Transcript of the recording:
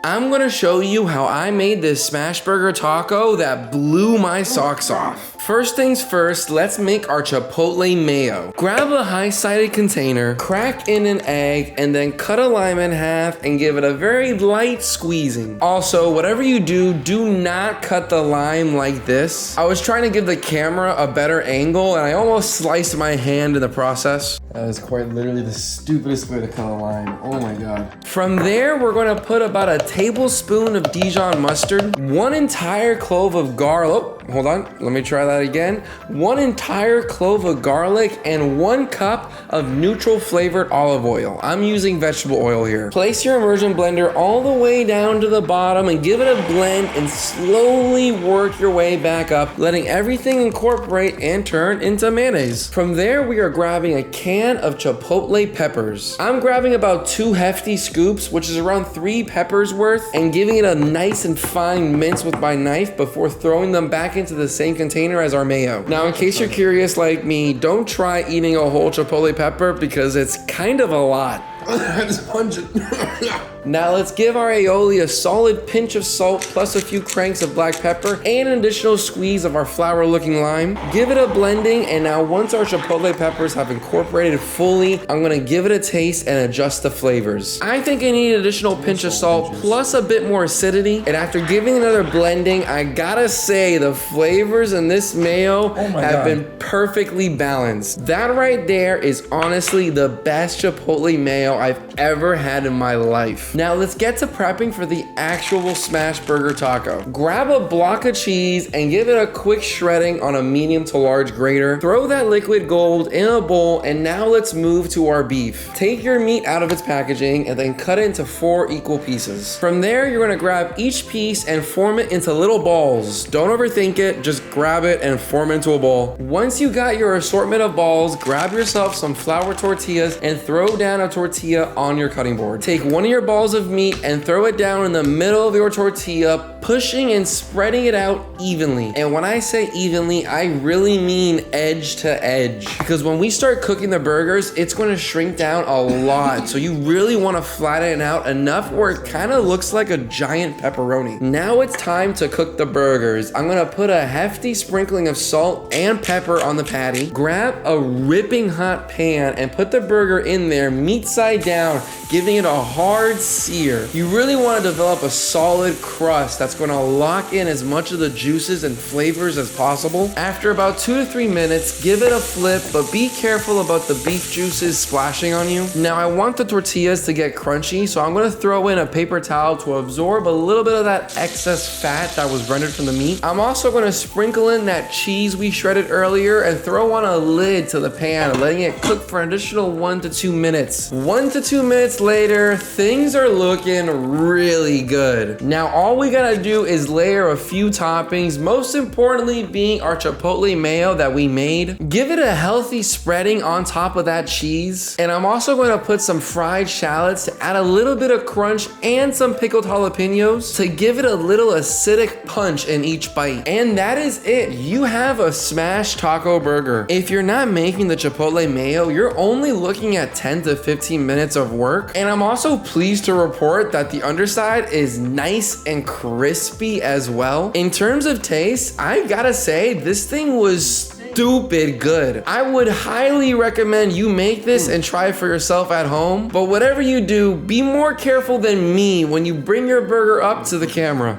I'm gonna show you how I made this smash burger taco that blew my socks off. First things first, let's make our Chipotle Mayo. Grab a high-sided container, crack in an egg, and then cut a lime in half and give it a very light squeezing. Also, whatever you do, do not cut the lime like this. I was trying to give the camera a better angle and I almost sliced my hand in the process. That is quite literally the stupidest way to cut a lime. Oh my God. From there, we're gonna put about a tablespoon of Dijon mustard, 1 entire clove of garlic. Oh, hold on, let me try that again. 1 entire clove of garlic and 1 cup of neutral flavored olive oil. I'm using vegetable oil here. Place your immersion blender all the way down to the bottom and give it a blend and slowly work your way back up, letting everything incorporate and turn into mayonnaise. From there, we are grabbing a can of Chipotle peppers. I'm grabbing about 2 hefty scoops, which is around 3 peppers worth, and giving it a nice and fine mince with my knife before throwing them back into the same container as our mayo. Now, in case you're curious like me, don't try eating a whole Chipotle pepper because it's kind of a lot. Just punch it. Now let's give our aioli a solid pinch of salt plus a few cranks of black pepper and an additional squeeze of our flour looking lime. Give it a blending, and now once our Chipotle peppers have incorporated fully, I'm gonna give it a taste and adjust the flavors. I think I need an additional pinch of salt plus a bit more acidity, and after giving another blending, I gotta say the flavors in this mayo have been perfectly balanced. That right there is honestly the best Chipotle mayo I've ever had in my life. Now let's get to prepping for the actual smash burger taco. Grab a block of cheese and give it a quick shredding on a medium to large grater. Throw that liquid gold in a bowl, and now let's move to our beef. Take your meat out of its packaging and then cut it into 4 equal pieces. From there, you're gonna grab each piece and form it into little balls. Don't overthink it, just grab it and form it into a ball. Once you got your assortment of balls, grab yourself some flour tortillas and throw down a tortilla on your cutting board. Take one of your balls of meat and throw it down in the middle of your tortilla, pushing and spreading it out evenly. And when I say evenly, I really mean edge to edge. Because when we start cooking the burgers, it's going to shrink down a lot. So you really want to flatten it out enough where it kind of looks like a giant pepperoni. Now it's time to cook the burgers. I'm going to put a hefty sprinkling of salt and pepper on the patty. Grab a ripping hot pan and put the burger in there, meat side down, giving it a hard sear. You really want to develop a solid crust that's going to lock in as much of the juices and flavors as possible. After about 2 to 3 minutes, give it a flip, but be careful about the beef juices splashing on you. Now I want the tortillas to get crunchy, so I'm going to throw in a paper towel to absorb a little bit of that excess fat that was rendered from the meat. I'm also going to sprinkle in that cheese we shredded earlier and throw on a lid to the pan, letting it cook for an additional 1 to 2 minutes. 1 to 2 minutes later, things are looking really good. Now all we gotta do is layer a few toppings, most importantly being our Chipotle mayo that we made. Give it a healthy spreading on top of that cheese. And I'm also going to put some fried shallots to add a little bit of crunch and some pickled jalapenos to give it a little acidic punch in each bite. And that is it. You have a smashed taco burger. If you're not making the Chipotle mayo, you're only looking at 10 to 15 minutes of work. And I'm also pleased to report that the underside is nice and crispy as well. In terms of taste, I gotta say this thing was stupid good. I would highly recommend you make this and try it for yourself at home. But whatever you do, be more careful than me when you bring your burger up to the camera.